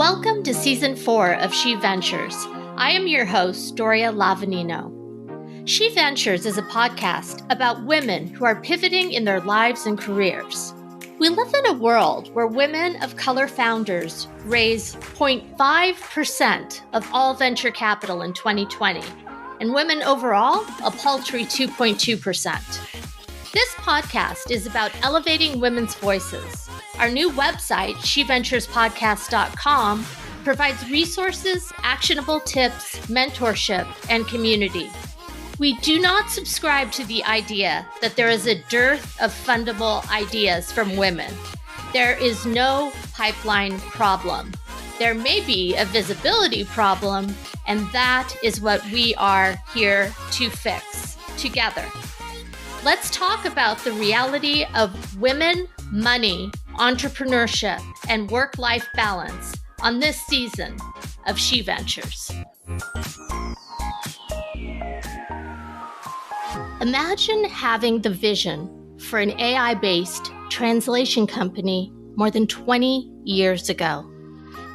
Welcome to Season 4 of She Ventures. I am your host, Doria Lavanino. She Ventures is a podcast about women who are pivoting in their lives and careers. We live in a world where women of color founders raise 0.5% of all venture capital in 2020, and women overall a paltry 2.2%. This podcast is about elevating women's voices. Our new website, sheventurespodcast.com, provides resources, actionable tips, mentorship, and community. We do not subscribe to the idea that there is a dearth of fundable ideas from women. There is no pipeline problem. There may be a visibility problem, and that is what we are here to fix together. Let's talk about the reality of women, money, entrepreneurship, and work-life balance on this season of She Ventures. Imagine having the vision for an AI-based translation company more than 20 years ago.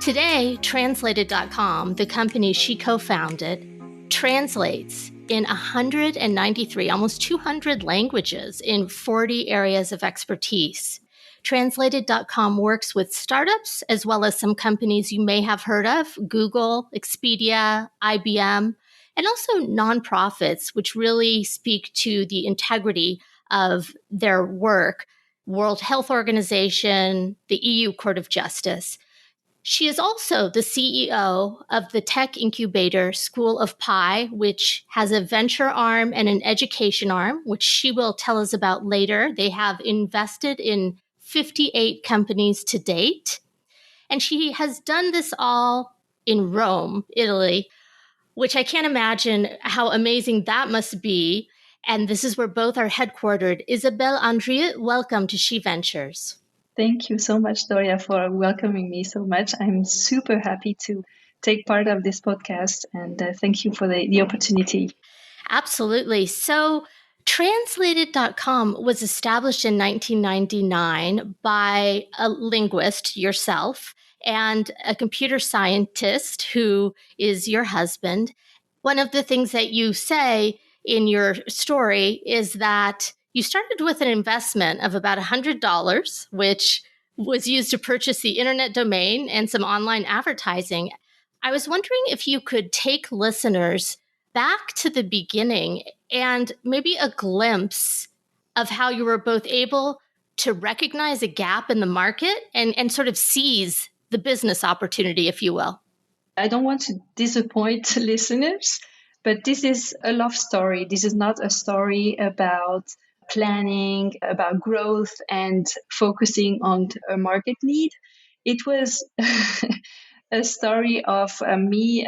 Today, Translated.com, the company she co-founded, translates in 193, almost 200 languages in 40 areas of expertise. Translated.com works with startups as well as some companies you may have heard of, Google, Expedia, IBM, and also nonprofits, which really speak to the integrity of their work, World Health Organization, the EU Court of Justice. She is also the CEO of the tech incubator School of Pi, which has a venture arm and an education arm, which she will tell us about later. They have invested in 58 companies to date. And she has done this all in Rome, Italy, which I can't imagine how amazing that must be. And this is where both are headquartered. Isabelle Andrieu, welcome to She Ventures. Thank you so much, Doria, for welcoming me so much. I'm super happy to take part of this podcast, and thank you for the opportunity. Absolutely. So Translated.com was established in 1999 by a linguist, yourself, and a computer scientist who is your husband. One of the things that you say in your story is that you started with an investment of about $100, which was used to purchase the internet domain and some online advertising. I was wondering if you could take listeners back to the beginning and maybe a glimpse of how you were both able to recognize a gap in the market and sort of seize the business opportunity, if you will. I don't want to disappoint listeners, but this is a love story. This is not a story about planning, about growth and focusing on a market need. It was a story of me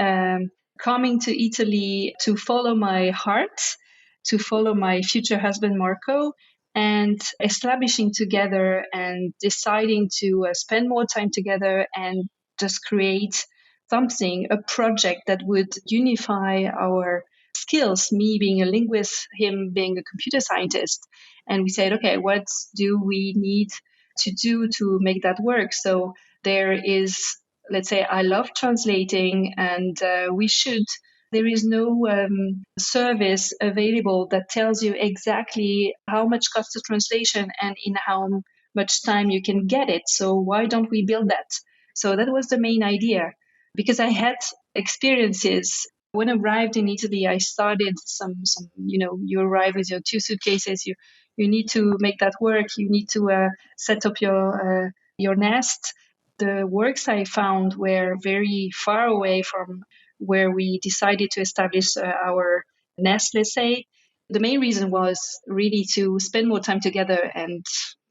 coming to Italy to follow my heart, to follow my future husband, Marco, and establishing together and deciding to spend more time together and just create something, a project that would unify our skills, me being a linguist, him being a computer scientist. And we said, okay, what do we need to do to make that work? So there is, let's say, I love translating, and there is no service available that tells you exactly how much costs the translation and in how much time you can get it. So why don't we build that? So that was the main idea, because I had experiences. When I arrived in Italy, I started some, you arrive with your 2 suitcases, you need to make that work, you need to set up your nest. The works I found were very far away from where we decided to establish our nest, let's say. The main reason was really to spend more time together and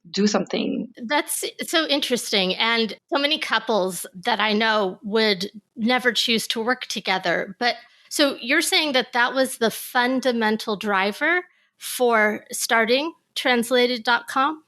do something. That's so interesting. And so many couples that I know would never choose to work together. But so you're saying that that was the fundamental driver for starting Translated.com?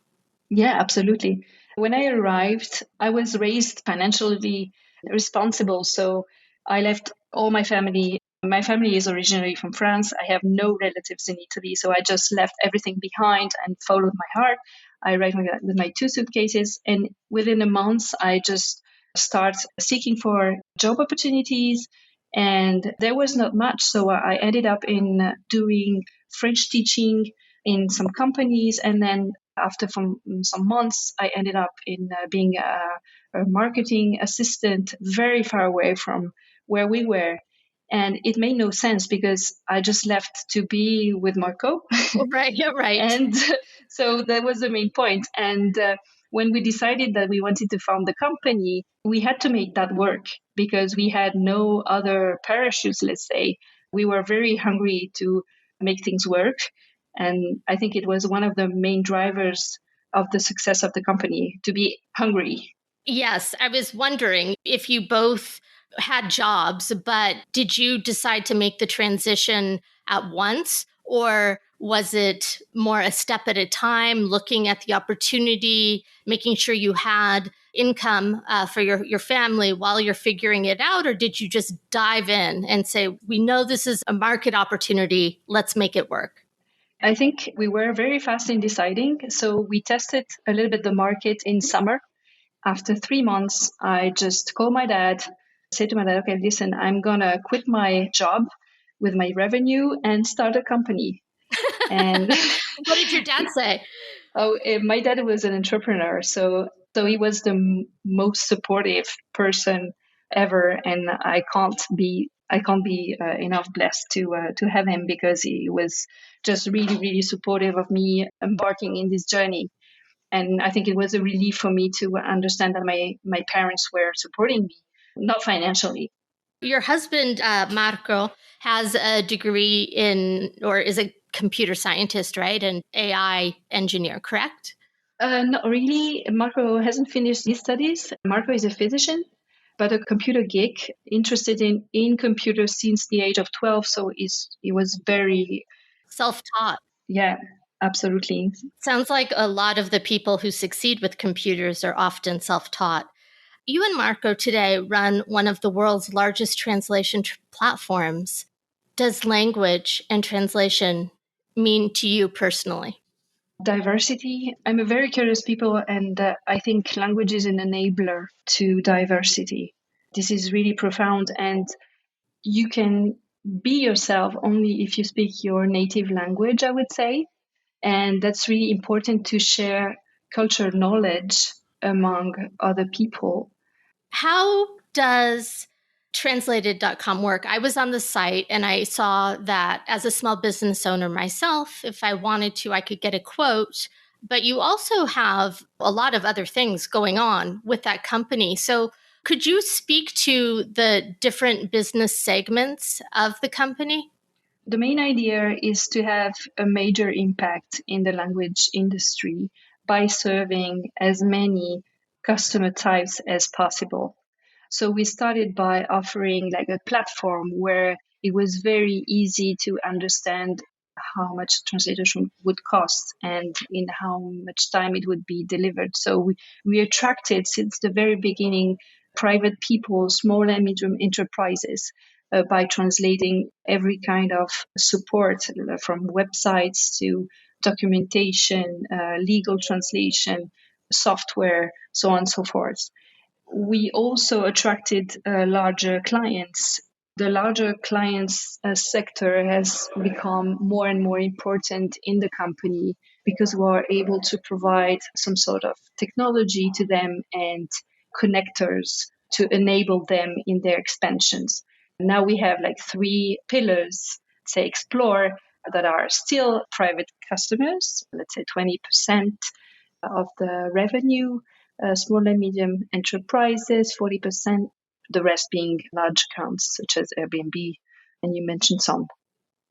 Yeah, absolutely. When I arrived, I was raised financially responsible. So I left all my family. My family is originally from France. I have no relatives in Italy. So I just left everything behind and followed my heart. I arrived with my 2 suitcases. And within a month, I just start seeking for job opportunities. And there was not much. So I ended up in doing French teaching in some companies. And then after some months, I ended up in being a marketing assistant very far away from where we were. And it made no sense because I just left to be with Marco. Right, you're right. And so that was the main point. And when we decided that we wanted to found the company, we had to make that work because we had no other parachutes, let's say. We were very hungry to make things work. And I think it was one of the main drivers of the success of the company to be hungry. Yes, I was wondering if you both had jobs, but did you decide to make the transition at once? Or was it more a step at a time, looking at the opportunity, making sure you had income for your family while you're figuring it out? Or did you just dive in and say, we know this is a market opportunity, let's make it work? I think we were very fast in deciding. So we tested a little bit the market in summer. After 3 months, I just called my dad, said to my dad, okay, listen, I'm going to quit my job with my revenue and start a company. And what did your dad say? My dad was an entrepreneur. So he was the most supportive person ever. And I can't be enough blessed to have him because he was just really, really supportive of me embarking in this journey. And I think it was a relief for me to understand that my parents were supporting me, not financially. Your husband, Marco, has a degree in, or is a computer scientist, right? An AI engineer, correct? Not really. Marco hasn't finished his studies. Marco is a physician, but a computer geek, interested in computers since the age of 12. So he was very self-taught. Yeah, absolutely. Sounds like a lot of the people who succeed with computers are often self-taught. You and Marco today run one of the world's largest translation platforms. Does language and translation mean to you personally? Diversity. I'm a very curious people, and I think language is an enabler to diversity. This is really profound, and you can be yourself only if you speak your native language, I would say. And that's really important to share cultural knowledge among other people. How does translated.com work? I was on the site and I saw that as a small business owner myself, if I wanted to, I could get a quote. But you also have a lot of other things going on with that company. So could you speak to the different business segments of the company? The main idea is to have a major impact in the language industry by serving as many customer types as possible. So we started by offering like a platform where it was very easy to understand how much translation would cost and in how much time it would be delivered. So we attracted since the very beginning private people, small and medium enterprises, by translating every kind of support from websites to documentation, legal translation, software, so on and so forth. We also attracted larger clients. The larger clients sector has become more and more important in the company because we are able to provide some sort of technology to them and connectors to enable them in their expansions. Now we have like 3 pillars, say explore, that are still private customers, let's say 20% of the revenue, small and medium enterprises, 40%, the rest being large accounts such as Airbnb, and you mentioned some.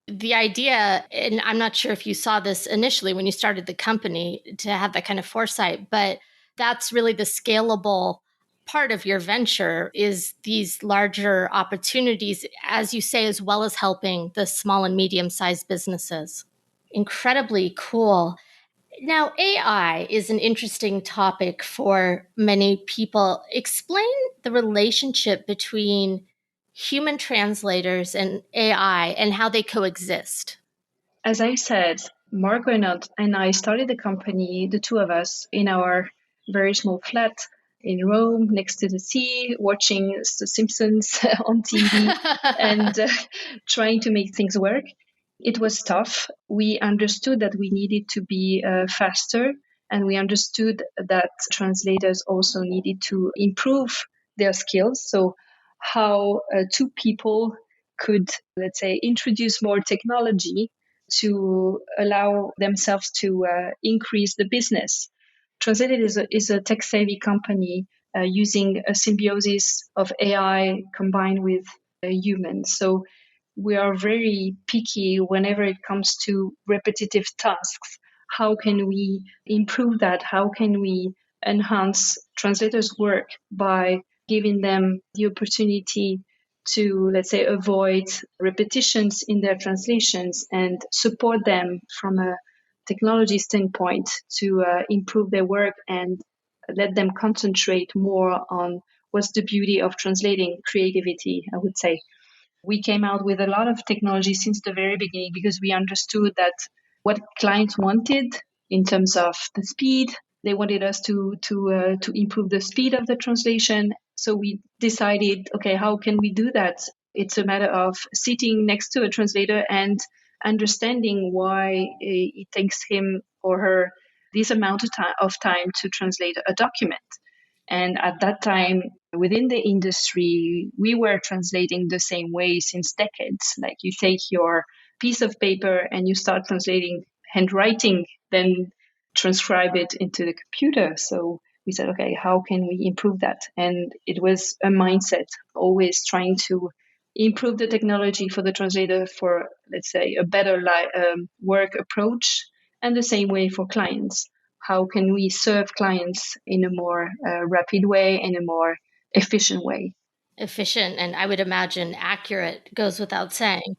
The idea, and I'm not sure if you saw this initially when you started the company to have that kind of foresight, but that's really the scalable part of your venture is these larger opportunities, as you say, as well as helping the small and medium-sized businesses. Incredibly cool. Now, AI is an interesting topic for many people. Explain the relationship between human translators and AI and how they coexist. As I said, Marco and I started the company, the two of us, in our very small flat in Rome next to the sea, watching The Simpsons on TV and trying to make things work. It was tough. We understood that we needed to be faster, and we understood that translators also needed to improve their skills. So, how two people could, let's say, introduce more technology to allow themselves to increase the business. Translated is a tech savvy company using a symbiosis of AI combined with humans. So we are very picky whenever it comes to repetitive tasks. How can we improve that? How can we enhance translators' work by giving them the opportunity to, let's say, avoid repetitions in their translations and support them from a technology standpoint to improve their work and let them concentrate more on what's the beauty of translating creativity, I would say. We came out with a lot of technology since the very beginning because we understood that what clients wanted in terms of the speed, they wanted us to improve the speed of the translation. So we decided, okay, how can we do that? It's a matter of sitting next to a translator and understanding why it takes him or her this amount of time to translate a document. And at that time, within the industry, we were translating the same way since decades. Like you take your piece of paper and you start translating handwriting, then transcribe it into the computer. So we said, okay, how can we improve that? And it was a mindset, always trying to improve the technology for the translator for, let's say, a better work approach, and the same way for clients. How can we serve clients in a more rapid way, in a more efficient way? Efficient, and I would imagine accurate goes without saying.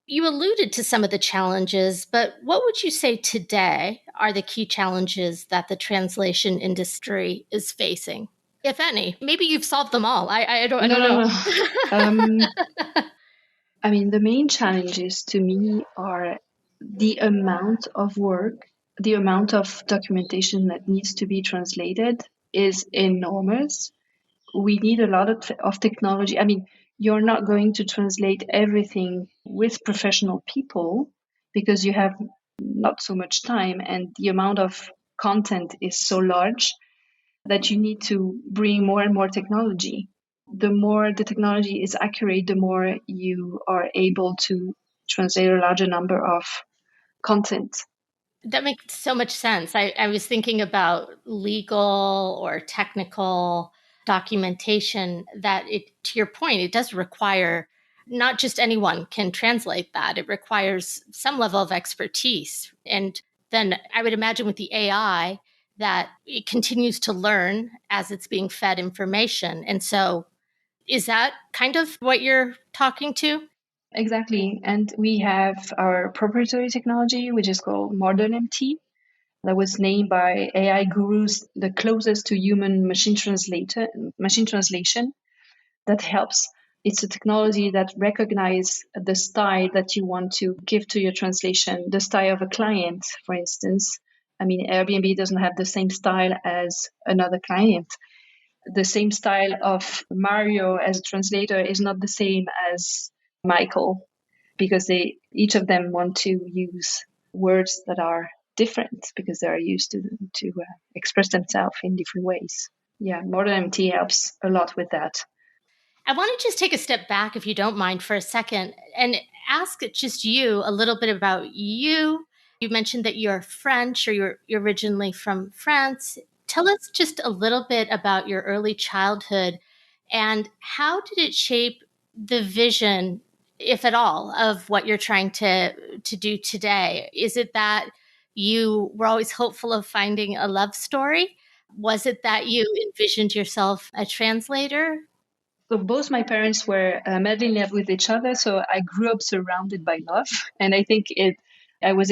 You alluded to some of the challenges, but what would you say today are the key challenges that the translation industry is facing, if any? Maybe you've solved them all. I don't No. know. I mean, the main challenges to me are the amount of work, the amount of documentation that needs to be translated is enormous. We need a lot of technology. I mean, you're not going to translate everything with professional people because you have not so much time, and the amount of content is so large that you need to bring more and more technology. The more the technology is accurate, the more you are able to translate a larger number of content. That makes so much sense. I was thinking about legal or technical documentation that to your point, it does require not just anyone can translate that. It requires some level of expertise. And then I would imagine with the AI that it continues to learn as it's being fed information. And so is that kind of what you're talking to? Exactly. And we have our proprietary technology, which is called Modern MT, that was named by AI gurus the closest to human machine translation that helps. It's a technology that recognizes the style that you want to give to your translation, the style of a client, for instance. I mean, Airbnb doesn't have the same style as another client. The same style of Mario as a translator is not the same as Michael, because each of them want to use words that are different because they are used to express themselves in different ways. Yeah, Modern MT helps a lot with that. I want to just take a step back, if you don't mind, for a second and ask just you a little bit about you. You mentioned that you're French or you're originally from France. Tell us just a little bit about your early childhood and how did it shape the vision, if at all, of what you're trying to do today? Is it that you were always hopeful of finding a love story? Was it that you envisioned yourself a translator? So both my parents were madly in love with each other, so I grew up surrounded by love, and I think I was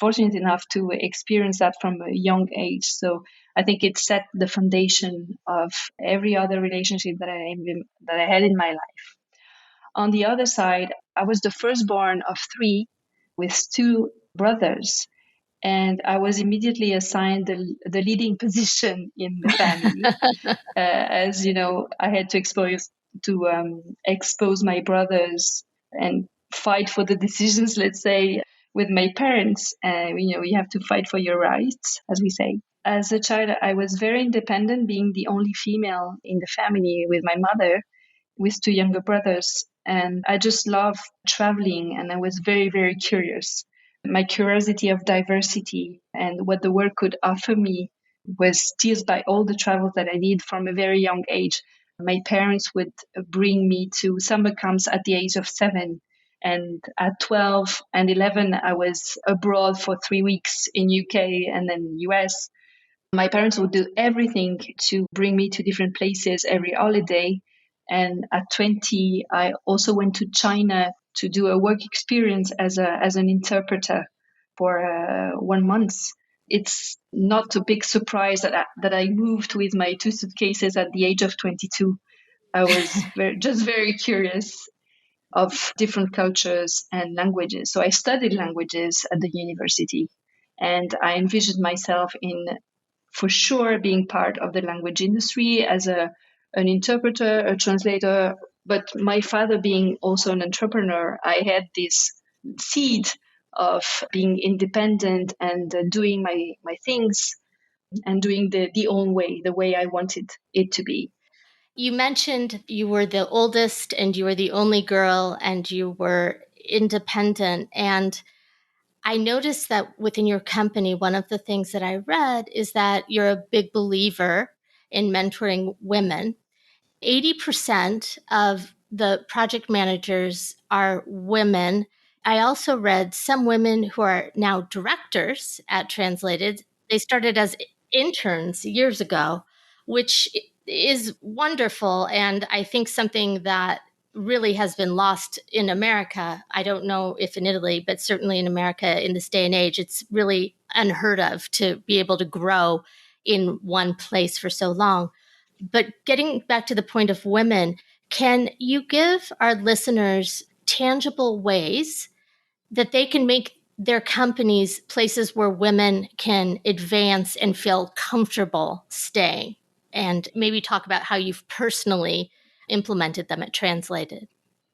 fortunate enough to experience that from a young age. So I think it set the foundation of every other relationship that I had in my life. On the other side, I was the firstborn of three with two brothers. And I was immediately assigned the leading position in the family. As you know, I had to expose my brothers and fight for the decisions, let's say, with my parents. You have to fight for your rights, as we say. As a child, I was very independent, being the only female in the family with my mother, with two younger brothers. And I just loved traveling, and I was very, very curious. My curiosity of diversity and what the world could offer me was steered by all the travels that I did from a very young age. My parents would bring me to summer camps at the age of 7. And at 12 and 11, I was abroad for 3 weeks in UK and then US. My parents would do everything to bring me to different places every holiday. And at 20, I also went to China to do a work experience as an interpreter for 1 month. It's not a big surprise that I moved with my 2 suitcases at the age of 22. I was just very curious of different cultures and languages. So I studied languages at the university, and I envisioned myself in, for sure, being part of the language industry as an interpreter, a translator. But my father being also an entrepreneur, I had this seed of being independent and doing my things and doing the own way, the way I wanted it to be. You mentioned you were the oldest and you were the only girl and you were independent. And I noticed that within your company, one of the things that I read is that you're a big believer in mentoring women. 80% of the project managers are women. I also read some women who are now directors at Translated. They started as interns years ago, which is wonderful. And I think something that really has been lost in America. I don't know if in Italy, but certainly in America in this day and age, it's really unheard of to be able to grow in one place for so long. But getting back to the point of women, can you give our listeners tangible ways that they can make their companies places where women can advance and feel comfortable staying? And maybe talk about how you've personally implemented them at Translated.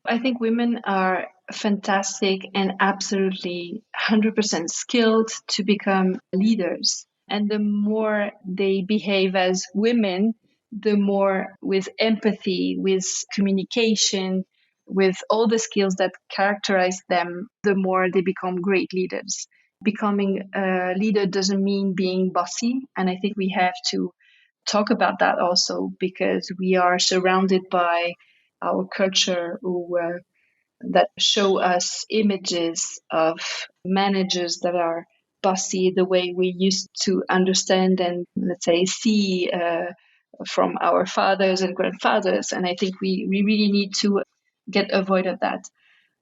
I think women are fantastic and absolutely 100% skilled to become leaders. And the more they behave as women, the more with empathy, with communication, with all the skills that characterize them, the more they become great leaders. Becoming a leader doesn't mean being bossy. And I think we have to talk about that also, because we are surrounded by our culture that show us images of managers that are bossy the way we used to understand and, let's say, see from our fathers and grandfathers. And I think we really need to get avoid of that.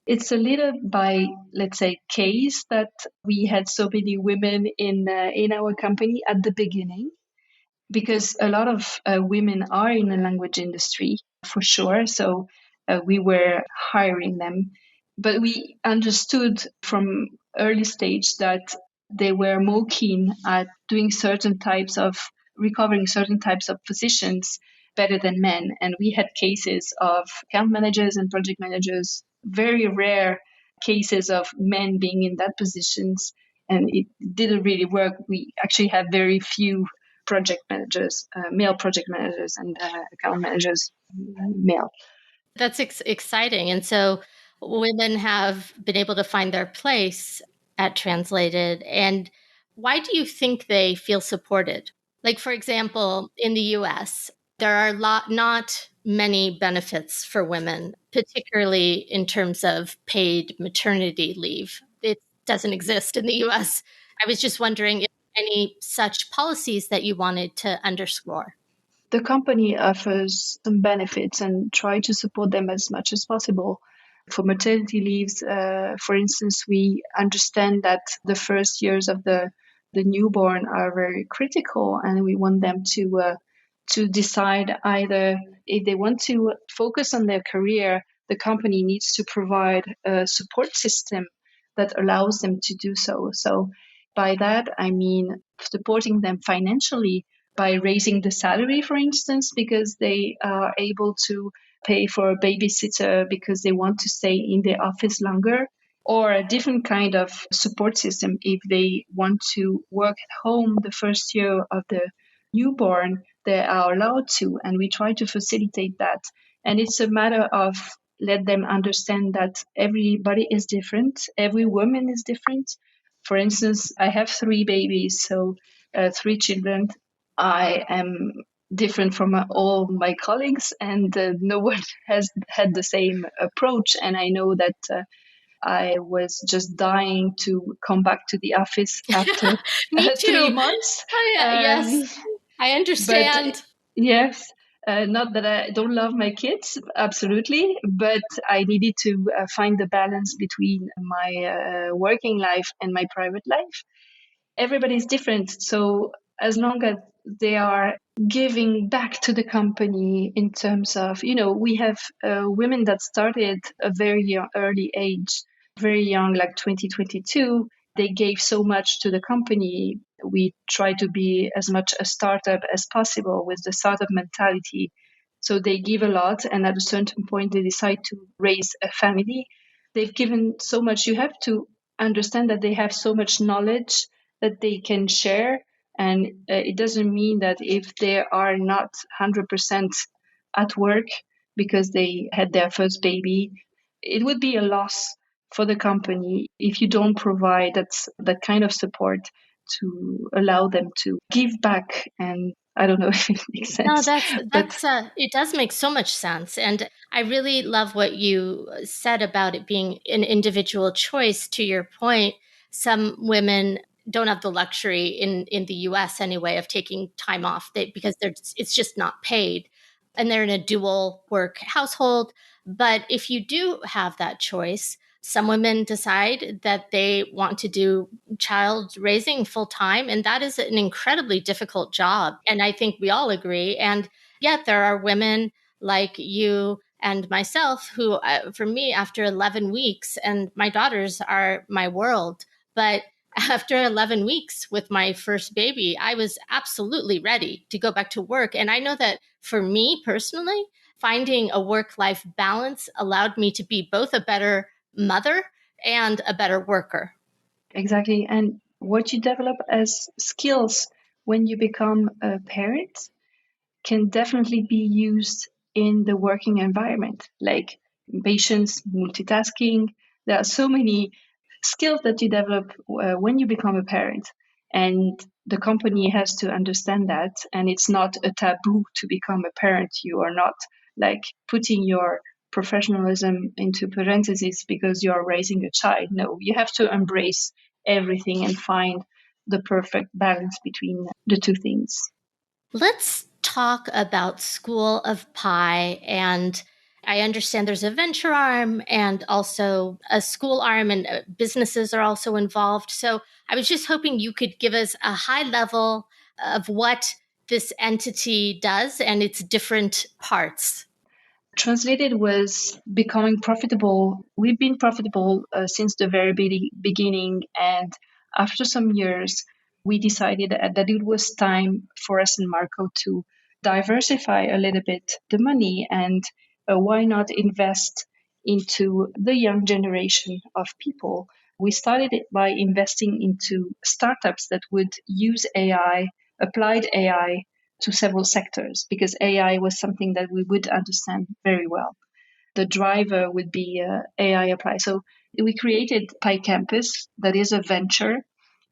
It's a little by, let's say, case that we had so many women in our company at the beginning, because a lot of women are in the language industry for sure. So we were hiring them, but we understood from early stage that they were more keen at doing recovering certain types of positions better than men. And we had cases of account managers and project managers, very rare cases of men being in that positions, and it didn't really work. We actually have very few project managers, male project managers, and account managers, male. That's exciting. And so women have been able to find their place at Translated. And why do you think they feel supported? Like, for example, in the US, there are not many benefits for women, particularly in terms of paid maternity leave. It doesn't exist in the US. I was just wondering if any such policies that you wanted to underscore. The company offers some benefits and try to support them as much as possible. For maternity leaves, for instance, we understand that the first years of the newborn are very critical, and we want them to decide either if they want to focus on their career. The company needs to provide a support system that allows them to do so. So By that, I mean supporting them financially by raising the salary, for instance, because they are able to pay for a babysitter because they want to stay in the office longer, or a different kind of support system if they want to work at home the first year of the newborn. They are allowed to, and we try to facilitate that. And it's a matter of let them understand that everybody is different, every woman is different. For instance, I have three babies, so three children. I am different from all my colleagues, and no one has had the same approach. And I know that I was just dying to come back to the office after Me 3 months. too. Oh, yeah, yes, I But understand. yes, not that I don't love my kids, absolutely, but I needed to find the balance between my working life and my private life. Everybody's different. So as long as they are giving back to the company in terms of, we have women that started a very young, early age, very young, like 2022. They gave so much to the company. We try to be as much a startup as possible with the startup mentality. So they give a lot, and at a certain point, they decide to raise a family. They've given so much. You have to understand that they have so much knowledge that they can share. And it doesn't mean that if they are not 100% at work because they had their first baby, it would be a loss for the company if you don't provide that kind of support to allow them to give back. And I don't know if it makes No, sense, but it does make so much sense. And I really love what you said about it being an individual choice. To your point, some women don't have the luxury in the US anyway of taking time off because it's just not paid. And they're in a dual work household. But if you do have that choice, some women decide that they want to do child raising full time, and that is an incredibly difficult job. And I think we all agree. And yet there are women like you and myself who, for me, after 11 weeks, and my daughters are my world, but after 11 weeks with my first baby, I was absolutely ready to go back to work. And I know that for me personally, finding a work-life balance allowed me to be both a better mother and a better worker. exactly. And what you develop as skills when you become a parent can definitely be used in the working environment, like patience, multitasking. There are so many skills that you develop when you become a parent. And the company has to understand that. And it's not a taboo to become a parent. You are not like putting your professionalism into parentheses because you're raising a child. No, you have to embrace everything and find the perfect balance between the two things. Let's talk about School of Pi. And I understand there's a venture arm and also a school arm, and businesses are also involved. So I was just hoping you could give us a high level of what this entity does and its different parts. Translated was becoming profitable. We've been profitable since the very beginning. And after some years, we decided that it was time for us and Marco to diversify a little bit the money, and why not invest into the young generation of people. We started it by investing into startups that would use AI, applied AI, to several sectors, because AI was something that we would understand very well. The driver would be AI apply. So we created Pi Campus, that is a venture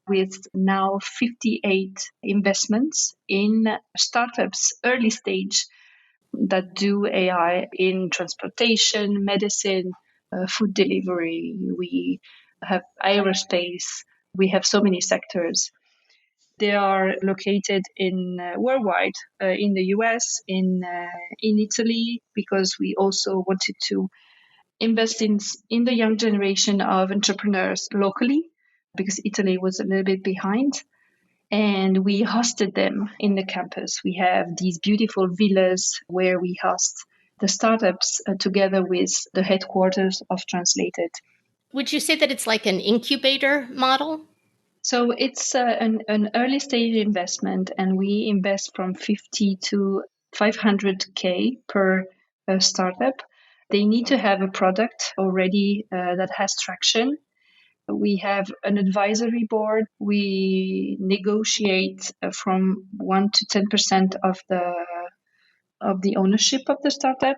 with now 58 investments in startups, early stage, that do AI in transportation, medicine, food delivery. We have aerospace. We have so many sectors. They are located in worldwide, in the US, in Italy, because we also wanted to invest in the young generation of entrepreneurs locally, because Italy was a little bit behind. And we hosted them in the campus. We have these beautiful villas where we host the startups together with the headquarters of Translated. Would you say that it's like an incubator model? So it's an early stage investment, and we invest from 50 to 500K per startup. They need to have a product already that has traction. We have an advisory board. We negotiate from 1 to 10% of the ownership of the startup.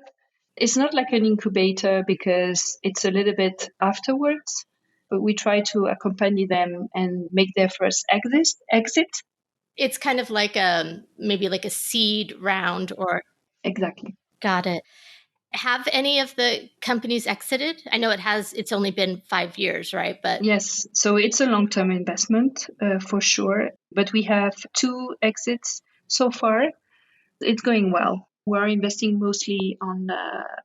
It's not like an incubator because it's a little bit afterwards, but we try to accompany them and make their first exit. It's kind of like maybe like a seed round or Exactly. got it. Have any of the companies exited? I know it's only been 5 years, right? But Yes, so it's a long-term investment for sure, but we have two exits so far. It's going well. We're investing mostly on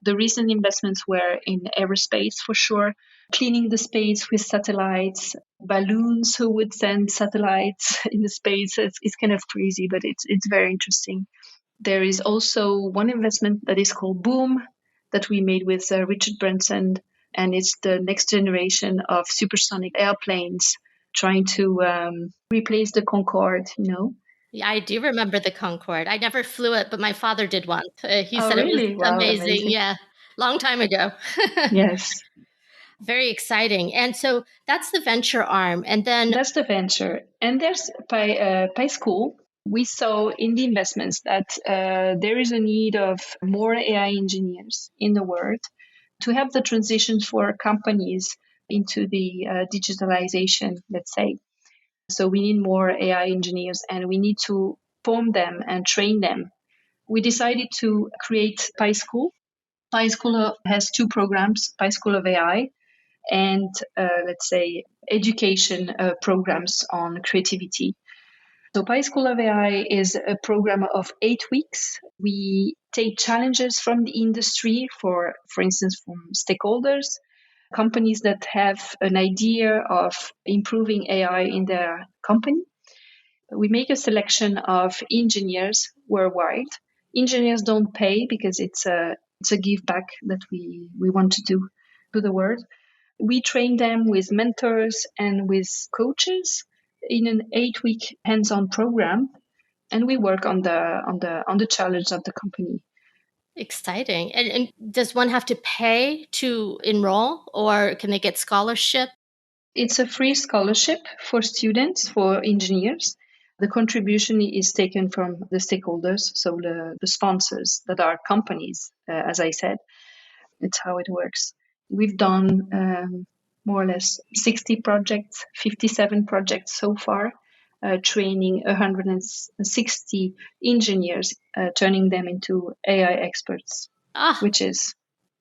the recent investments were in aerospace for sure, cleaning the space with satellites, balloons who would send satellites in the space. It's kind of crazy, but it's very interesting. There is also one investment that is called Boom that we made with Richard Branson, and it's the next generation of supersonic airplanes trying to replace the Concorde, you know. yeah, I do remember the Concorde. I never flew it, but my father did once. He Oh, said it was really? Wow, amazing. amazing. Yeah, long time ago. Yes. Very exciting. And so that's the venture arm. And then, That's the venture. And there's by school, we saw in the investments that there is a need of more AI engineers in the world to help the transition for companies into the digitalization, let's say. So we need more AI engineers and we need to form them and train them. We decided to create Pi School. Pi School has two programs, Pi School of AI and let's say education programs on creativity. So Pi School of AI is a program of 8 weeks. We take challenges from the industry for instance, from stakeholders, companies that have an idea of improving AI in their company. We make a selection of engineers worldwide. Engineers don't pay because it's a give back that we want to do to the world. We train them with mentors and with coaches in an 8 week hands-on program, and we work on the challenge of the company. exciting. And does one have to pay to enroll or can they get scholarship? It's a free scholarship for students, for engineers. The contribution is taken from the stakeholders, so the sponsors that are companies, as I said. It's how it works. We've done more or less 60 projects, 57 projects so far, training 160 engineers, turning them into AI experts, Ah, which is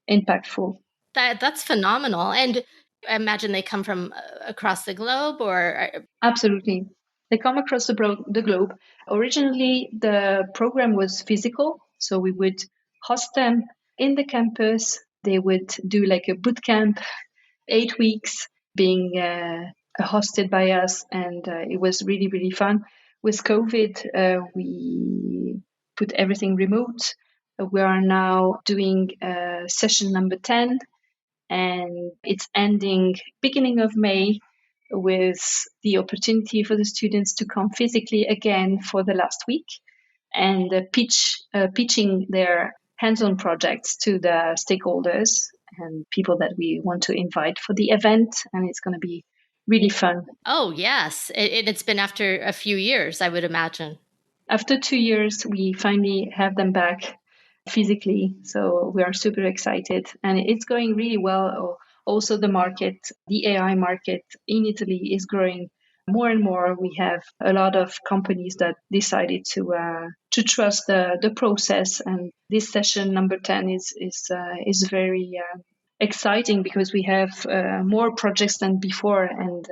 impactful. that's phenomenal. And I imagine they come from across the globe or Absolutely. They come across the globe. Originally, the program was physical, so we would host them in the campus. They would do like a boot camp, 8 weeks, being hosted by us, and it was really, really fun. With COVID, we put everything remote. We are now doing session number 10, and it's ending beginning of May with the opportunity for the students to come physically again for the last week and pitching their hands-on projects to the stakeholders and people that we want to invite for the event, and it's going to be really fun. oh, yes. It's been after a few years, I would imagine. After 2 years, we finally have them back physically. So we are super excited and it's going really well. Also, the market, the AI market in Italy is growing more and more. We have a lot of companies that decided to trust the process. And this session number 10 is very exciting because we have more projects than before. And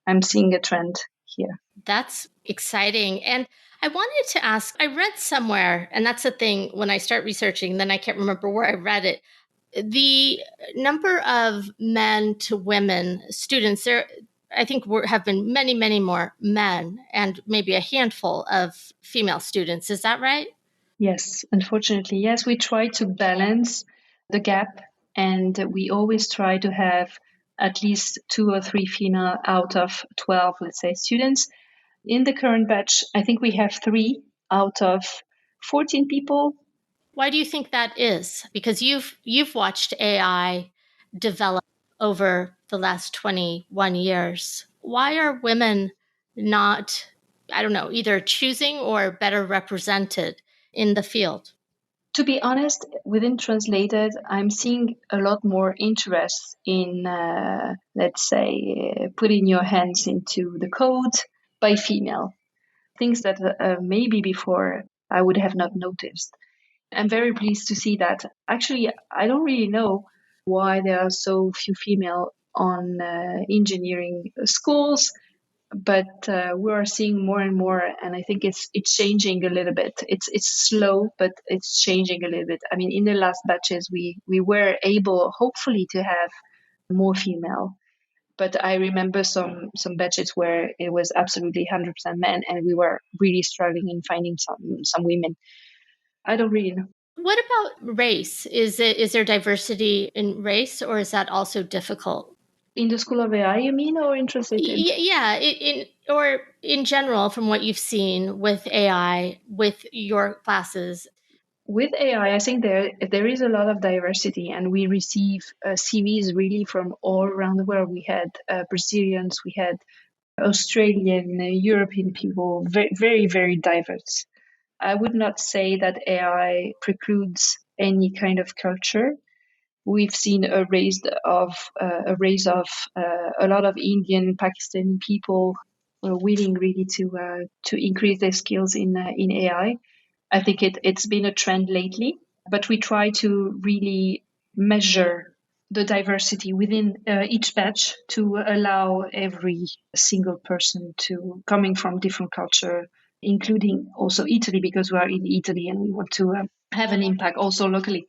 I'm seeing a trend here. That's exciting. And I wanted to ask, I read somewhere, and that's the thing when I start researching, then I can't remember where I read it. The number of men to women students, there, I think have been many, many more men and maybe a handful of female students. Is that right? Yes, unfortunately, yes, we try to balance the gap and we always try to have at least 2 or 3 female out of 12, let's say, students. In the current batch, I think we have 3 out of 14 people. Why do you think that is? Because you've watched AI develop over the last 21 years. Why are women not, I don't know, either choosing or better represented in the field? To be honest, within Translated, I'm seeing a lot more interest in, let's say, putting your hands into the code by female. Things that maybe before I would have not noticed. I'm very pleased to see that. Actually, I don't really know why there are so few female on engineering schools, but we are seeing more and more, and I think it's changing a little bit. It's slow, but it's changing a little bit. I mean, in the last batches, we were able, hopefully, to have more female. But I remember some batches where it was absolutely 100% men, and we were really struggling in finding some women. I don't really know. What about race? Is there diversity in race, or is that also difficult? In the School of AI, you mean, or in Translated? Yeah, or in general, from what you've seen with AI, with your classes. With AI, I think there is a lot of diversity, and we receive CVs really from all around the world. We had Brazilians, we had Australian, European people, very, very, very diverse. I would not say that AI precludes any kind of culture. We've seen a lot of Indian, Pakistani people willing really to increase their skills in AI. I think it's been a trend lately, but we try to really measure the diversity within each batch to allow every single person to coming from different culture, including also Italy, because we are in Italy and we want to have an impact also locally.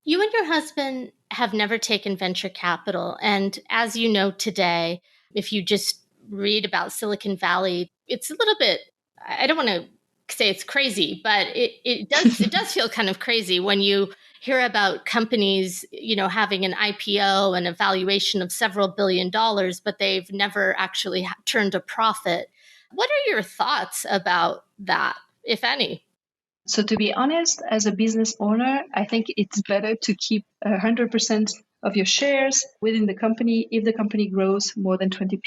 You and your husband have never taken venture capital. And as you know today, if you just read about Silicon Valley, it's a little bit, I don't want to say it's crazy, but it does feel kind of crazy when you hear about companies, having an IPO and a valuation of several $billions, but they've never actually turned a profit. What are your thoughts about that, if any? So to be honest, as a business owner, I think it's better to keep 100% of your shares within the company if the company grows more than 20%.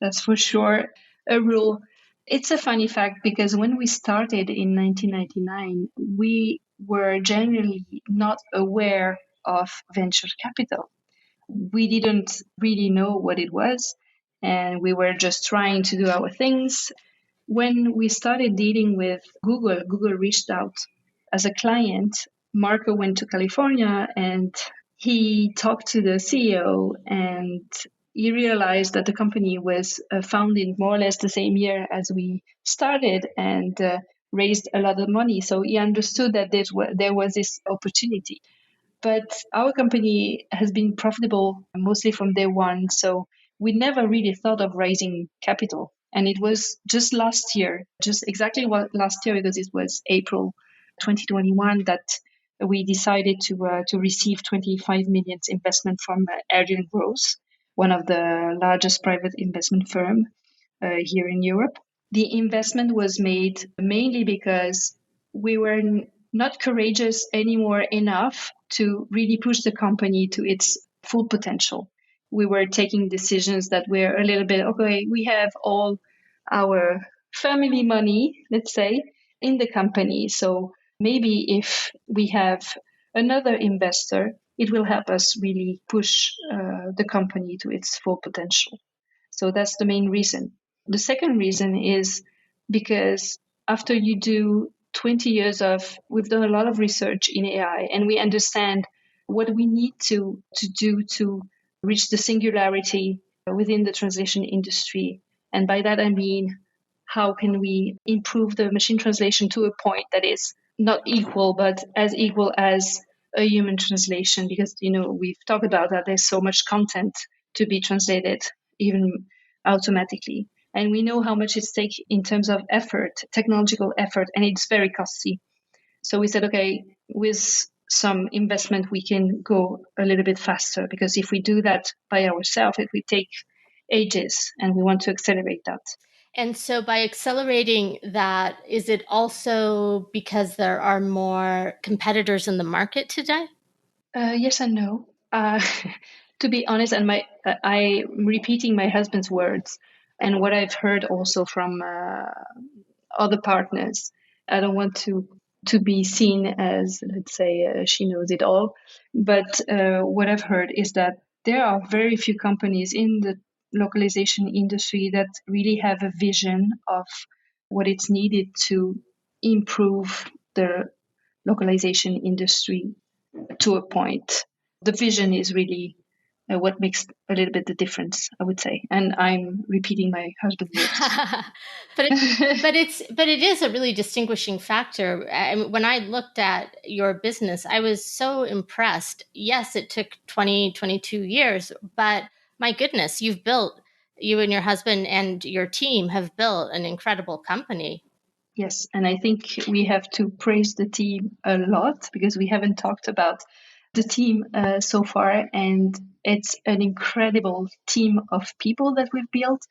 That's for sure a rule. It's a funny fact because when we started in 1999, we were generally not aware of venture capital. We didn't really know what it was, and we were just trying to do our things. When we started dealing with Google, Google reached out as a client. Marco went to California and he talked to the CEO, and he realized that the company was founded more or less the same year as we started and raised a lot of money. So he understood that there was this opportunity. But our company has been profitable mostly from day one. So we never really thought of raising capital. And it was just last year, just exactly what last year, because it was April 2021, that we decided to receive 25 million investment from Arden Growth, one of the largest private investment firm here in Europe. The investment was made mainly because we were not courageous anymore enough to really push the company to its full potential. We were taking decisions that were a little bit, okay, we have all our family money, let's say, in the company. So maybe if we have another investor, it will help us really push the company to its full potential. So that's the main reason. The second reason is because after you do 20 years we've done a lot of research in AI and we understand what we need to do to reach the singularity within the translation industry. And by that, I mean, how can we improve the machine translation to a point that is not equal, but as equal as a human translation? Because, we've talked about that there's so much content to be translated, even automatically. And we know how much it takes in terms of effort, technological effort, and it's very costly. So we said, okay, with some investment, we can go a little bit faster, because if we do that by ourselves, it will take ages, and we want to accelerate that. And so by accelerating that, is it also because there are more competitors in the market today? Yes and no. To be honest, and I'm repeating my husband's words and what I've heard also from other partners. I don't want to be seen as, let's say, she knows it all. But what I've heard is that there are very few companies in the localization industry that really have a vision of what it's needed to improve the localization industry to a point. The vision is really what makes a little bit the difference, I would say. And I'm repeating my husband's words. but it is a really distinguishing factor. I mean, when I looked at your business, I was so impressed. Yes, it took 22 years, but my goodness, you and your husband and your team have built an incredible company. Yes, and I think we have to praise the team a lot, because we haven't talked about the team so far, and it's an incredible team of people that we've built,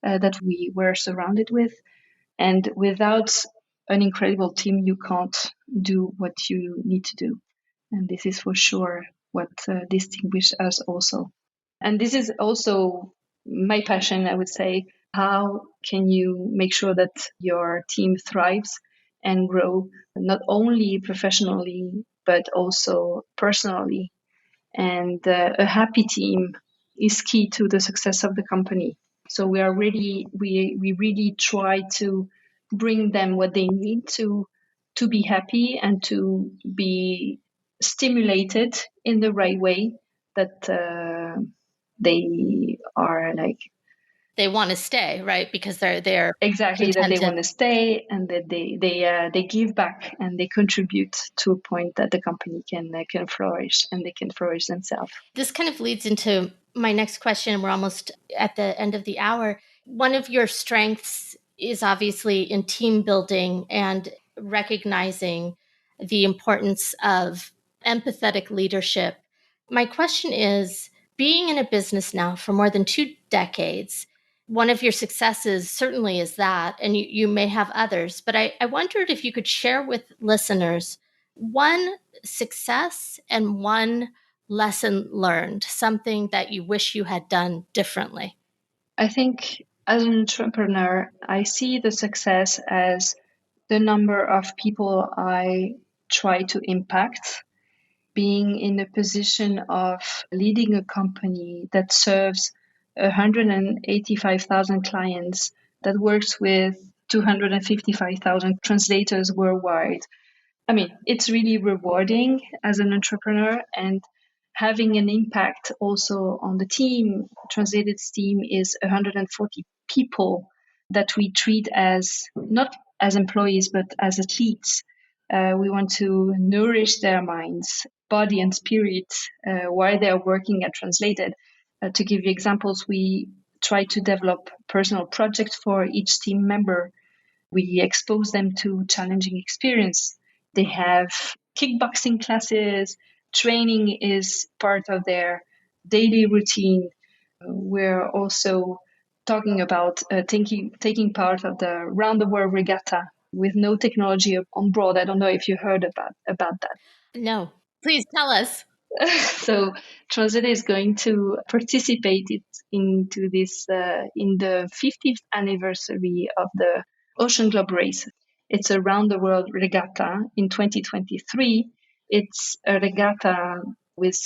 that we were surrounded with. And without an incredible team, you can't do what you need to do. And this is for sure what distinguishes us also. And this is also my passion, I would say. How can you make sure that your team thrives and grow, not only professionally, but also personally? And a happy team is key to the success of the company. So we really try to bring them what they need to be happy and to be stimulated in the right way, that they are like, They want to stay, right? Because they're exactly, that they contented. want to stay, and that they give back, and they contribute to a point that the company can flourish, and they can flourish themselves. This kind of leads into my next question. We're almost at the end of the hour. One of your strengths is obviously in team building and recognizing the importance of empathetic leadership. My question is, being in a business now for more than 2 decades, one of your successes certainly is that, and you may have others, but I wondered if you could share with listeners one success and one lesson learned, something that you wish you had done differently. I think as an entrepreneur, I see the success as the number of people I try to impact. Being in a position of leading a company that serves 185,000 clients, that works with 255,000 translators worldwide. I mean, it's really rewarding as an entrepreneur, and having an impact also on the team. Translated's team is 140 people that we treat as not as employees, but as athletes. We want to nourish their minds, body, and spirit while they are working at Translated. To give you examples, we try to develop personal projects for each team member. We expose them to challenging experience. They have kickboxing classes. Training is part of their daily routine. We're also talking about taking part of the round the world regatta with no technology on board. I don't know if you heard about that. No, please tell us. So Transit is going to participate into this in the 50th anniversary of the Ocean Globe Race. It's a round the world regatta in 2023. It's a regatta with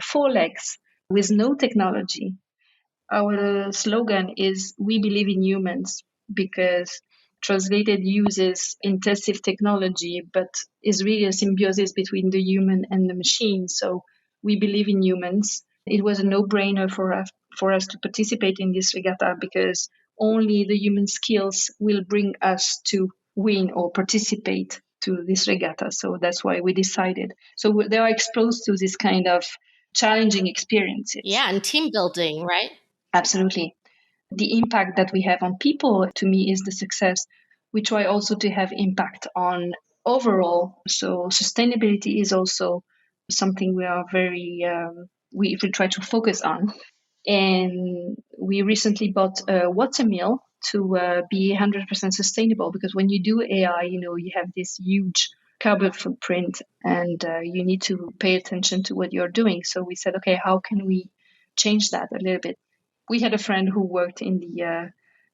4 legs, with no technology. Our slogan is "We believe in humans," because Translated uses intensive technology, but is really a symbiosis between the human and the machine. So we believe in humans. It was a no-brainer for us to participate in this regatta, because only the human skills will bring us to win or participate to this regatta. So that's why we decided. So they are exposed to this kind of challenging experiences. Yeah, and team building, right? Absolutely. The impact that we have on people, to me, is the success. We try also to have impact on overall, so sustainability is also something we are very, we try to focus on. And we recently bought a water mill to be 100% sustainable, because when you do AI, you have this huge carbon footprint, and you need to pay attention to what you're doing. So we said, okay, how can we change that a little bit? We had a friend who worked in the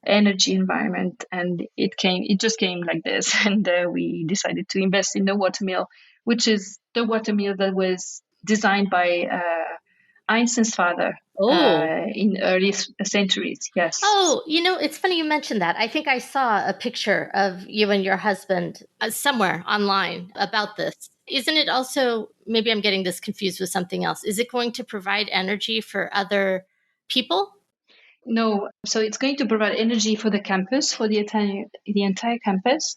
energy environment, and it just came like this. And we decided to invest in the water mill, which is the water mill that was designed by Einstein's father Oh. in early centuries. Yes. Oh, it's funny you mentioned that. I think I saw a picture of you and your husband somewhere online about this. Isn't it also, maybe I'm getting this confused with something else, is it going to provide energy for other people? No, so it's going to provide energy for the campus, for the entire campus.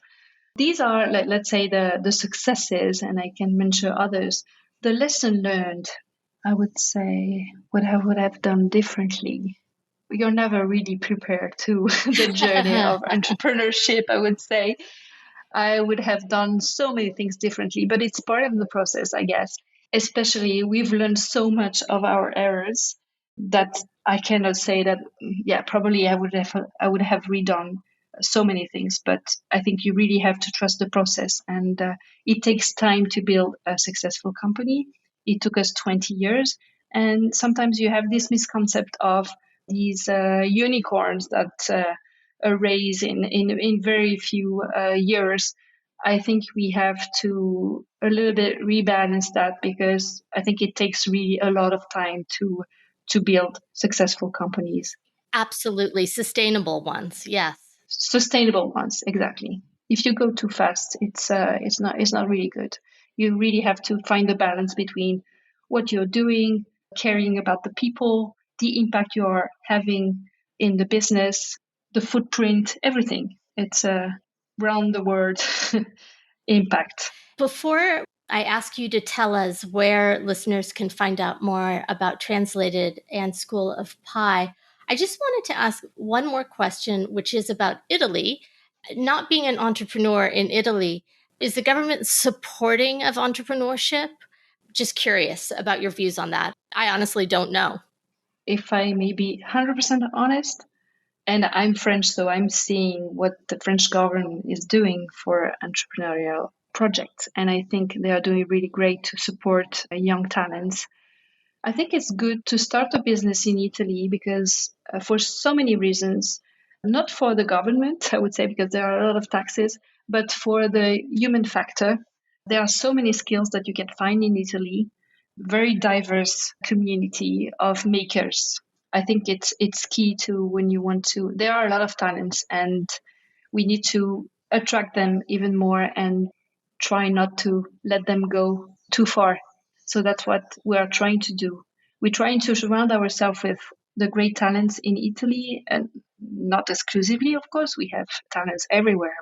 These are, let's say, the successes, and I can mention others. The lesson learned, I would say, what I would have done differently. You're never really prepared to the journey of entrepreneurship, I would say. I would have done so many things differently, but it's part of the process, I guess. Especially, we've learned so much of our errors that I cannot say that, yeah, probably I would have redone so many things, but I think you really have to trust the process, and it takes time to build a successful company. It took us 20 years, and sometimes you have this misconcept of these unicorns that raise in very few years. I think we have to a little bit rebalance that, because I think it takes really a lot of time to build successful companies. Absolutely. Sustainable ones. Yes. Sustainable ones, exactly. If you go too fast, it's not really good. You really have to find the balance between what you're doing, caring about the people, the impact you are having in the business, the footprint, everything. It's a round the world impact. Before I ask you to tell us where listeners can find out more about Translated and School of Pi, I just wanted to ask one more question, which is about Italy. Not being an entrepreneur in Italy, is the government supporting of entrepreneurship? Just curious about your views on that. I honestly don't know. If I may be 100% honest, and I'm French, so I'm seeing what the French government is doing for entrepreneurial projects. And I think they are doing really great to support young talents. I think it's good to start a business in Italy because, for so many reasons, not for the government, I would say, because there are a lot of taxes, but for the human factor. There are so many skills that you can find in Italy, very diverse community of makers. I think it's key to, when you want to. There are a lot of talents, and we need to attract them even more and try not to let them go too far. So that's what we are trying to do. We're trying to surround ourselves with the great talents in Italy, and not exclusively, of course. We have talents everywhere.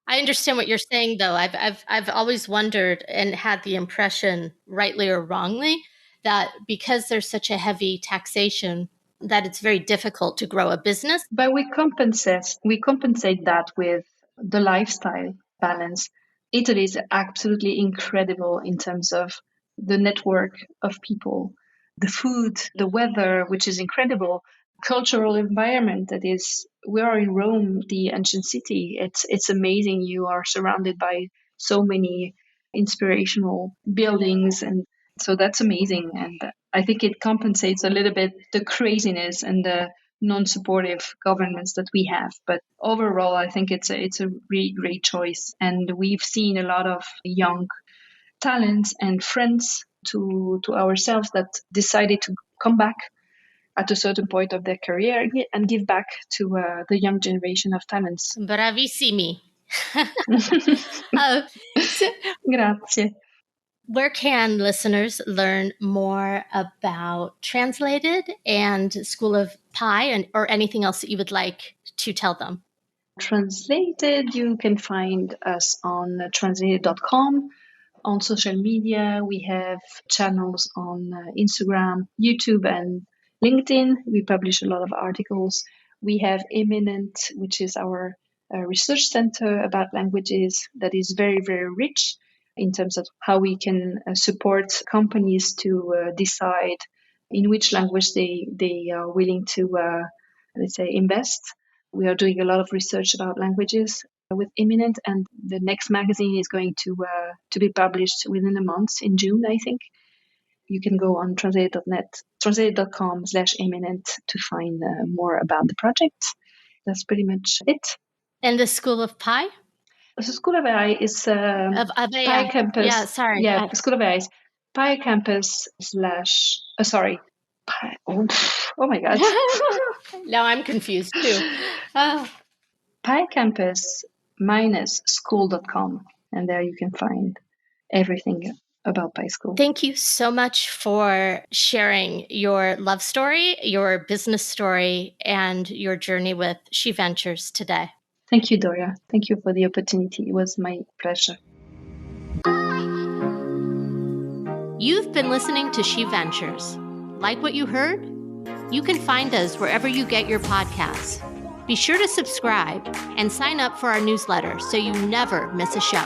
I understand what you're saying, though. I've always wondered and had the impression, rightly or wrongly, that because there's such a heavy taxation, that it's very difficult to grow a business. But we compensate that with the lifestyle balance. Italy is absolutely incredible in terms of the network of people, the food, the weather, which is incredible, cultural environment that is. We are in Rome, the ancient city. It's amazing. You are surrounded by so many inspirational buildings, and so that's amazing. And I think it compensates a little bit the craziness and the non-supportive governments that we have. But overall, I think it's a really great choice, and we've seen a lot of young talents and friends to ourselves that decided to come back at a certain point of their career and give back to the young generation of talents. Bravissimi. So Grazie. where can listeners learn more about Translated and School of Pi, or anything else that you would like to tell them? Translated, you can find us on translated.com. On social media, we have channels on Instagram, YouTube, and LinkedIn. We publish a lot of articles. We have Imminent, which is our research center about languages that is very, very rich in terms of how we can support companies to decide in which language they are willing to, let's say, invest. We are doing a lot of research about languages with Imminent, and the next magazine is going to be published within a month in June, I think. You can go on translate.com/imminent to find more about the project. That's pretty much it. And the School of Pi? The School of AI is Of AI. Pi Campus. Yeah, sorry. Yeah, School of AI is Pi Campus / Pi, oh my God. Now I'm confused too. Pi Campus -school.com. And there you can find everything about Pi School. Thank you so much for sharing your love story, your business story, and your journey with She Ventures today. Thank you, Doria. Thank you for the opportunity. It was my pleasure. You've been listening to She Ventures. Like what you heard? You can find us wherever you get your podcasts. Be sure to subscribe and sign up for our newsletter so you never miss a show.